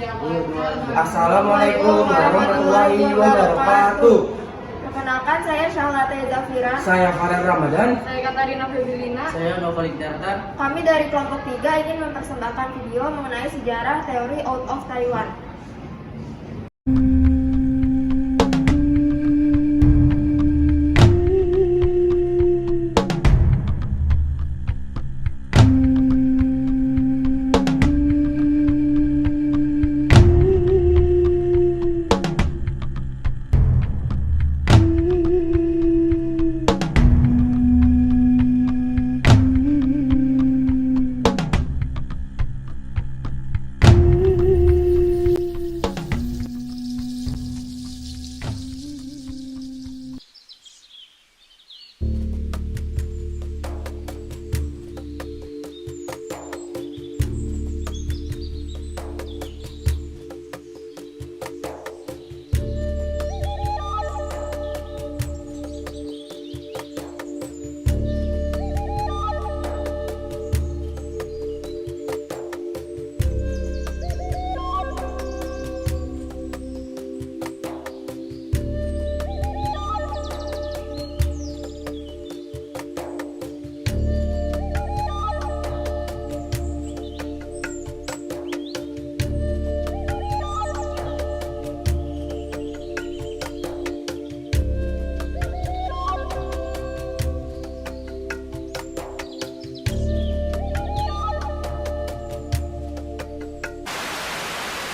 Assalamualaikum warahmatullahi wabarakatuh. Perkenalkan, saya Syahla Zafira. Saya Farel Ramadan. Saya Katarina Febilina. Saya Novelik Dartar. Kami dari kelompok 3 ingin mempersembahkan video mengenai sejarah teori out of Taiwan.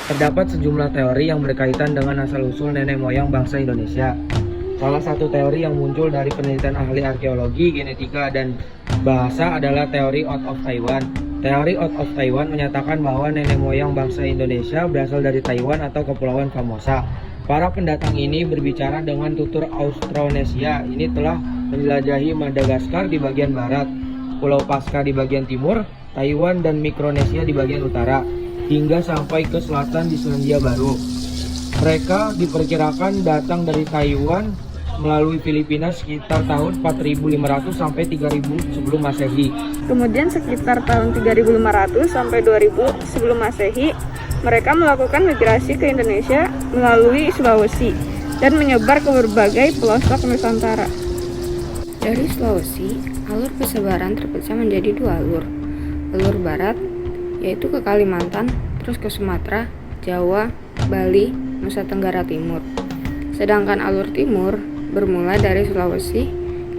Terdapat sejumlah teori yang berkaitan dengan asal-usul nenek moyang bangsa Indonesia. Salah satu teori yang muncul dari penelitian ahli arkeologi, genetika, dan bahasa adalah teori out of Taiwan. Teori out of Taiwan menyatakan bahwa nenek moyang bangsa Indonesia berasal dari Taiwan atau Kepulauan Formosa. Para pendatang ini berbicara dengan tutur Austronesia. Ini telah menjelajahi Madagaskar di bagian barat, Pulau Paskah di bagian timur, Taiwan dan Mikronesia di bagian utara, hingga sampai ke selatan di Selandia Baru. Mereka diperkirakan datang dari Taiwan melalui Filipina sekitar tahun 4500 sampai 3000 sebelum Masehi. Kemudian sekitar tahun 3500 sampai 2000 sebelum Masehi, mereka melakukan migrasi ke Indonesia melalui Sulawesi dan menyebar ke berbagai pelosok Nusantara. Dari Sulawesi, alur persebaran terpecah menjadi 2 alur. Alur barat yaitu ke Kalimantan, terus ke Sumatera, Jawa, Bali, Nusa Tenggara Timur. Sedangkan alur timur bermula dari Sulawesi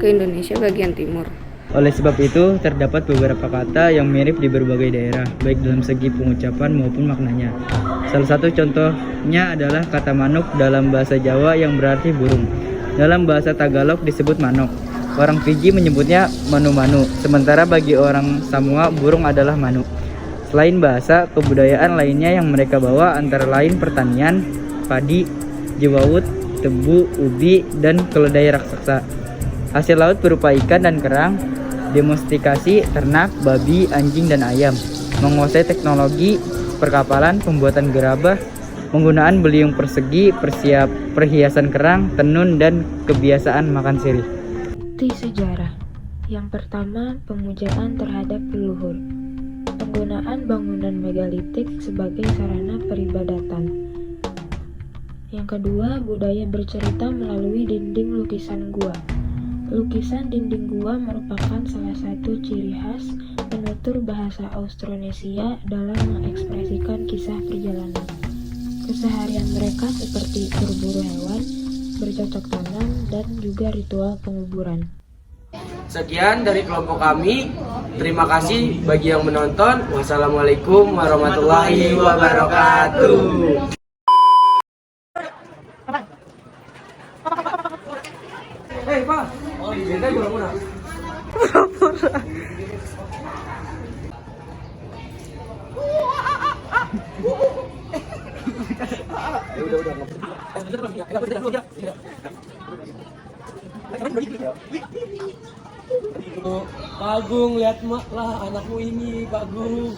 ke Indonesia bagian timur. Oleh sebab itu, terdapat beberapa kata yang mirip di berbagai daerah, baik dalam segi pengucapan maupun maknanya. Salah satu contohnya adalah kata manuk dalam bahasa Jawa yang berarti burung. Dalam bahasa Tagalog disebut manok. Orang Fiji menyebutnya manu-manu, sementara bagi orang Samoa burung adalah manu. Selain bahasa, kebudayaan lainnya yang mereka bawa antara lain pertanian, padi, jewawut, tebu, ubi, dan keledai raksasa. Hasil laut berupa ikan dan kerang, domestikasi ternak, babi, anjing, dan ayam, menguasai teknologi perkapalan, pembuatan gerabah, penggunaan beliung persegi, perhiasan kerang, tenun, dan kebiasaan makan sirih. Bukti sejarah. Yang pertama, pemujaan terhadap leluhur. Penggunaan bangunan megalitik sebagai sarana peribadatan. Yang kedua, budaya bercerita melalui dinding lukisan gua. Lukisan dinding gua merupakan salah satu ciri khas penutur bahasa Austronesia dalam mengekspresikan kisah perjalanan. Keseharian mereka seperti berburu hewan, bercocok tanam, dan juga ritual penguburan. Sekian dari kelompok kami. Terima kasih bagi yang menonton. Wassalamualaikum warahmatullahi wabarakatuh. Hei, Pak. Oh, ini pura-pura. Pura-pura. Pak Agung, lihat mak lah anakmu ini, Pak Agung.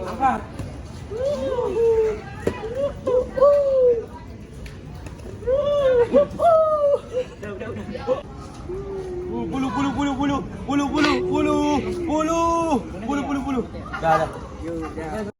Angkat. Bulu. Dah.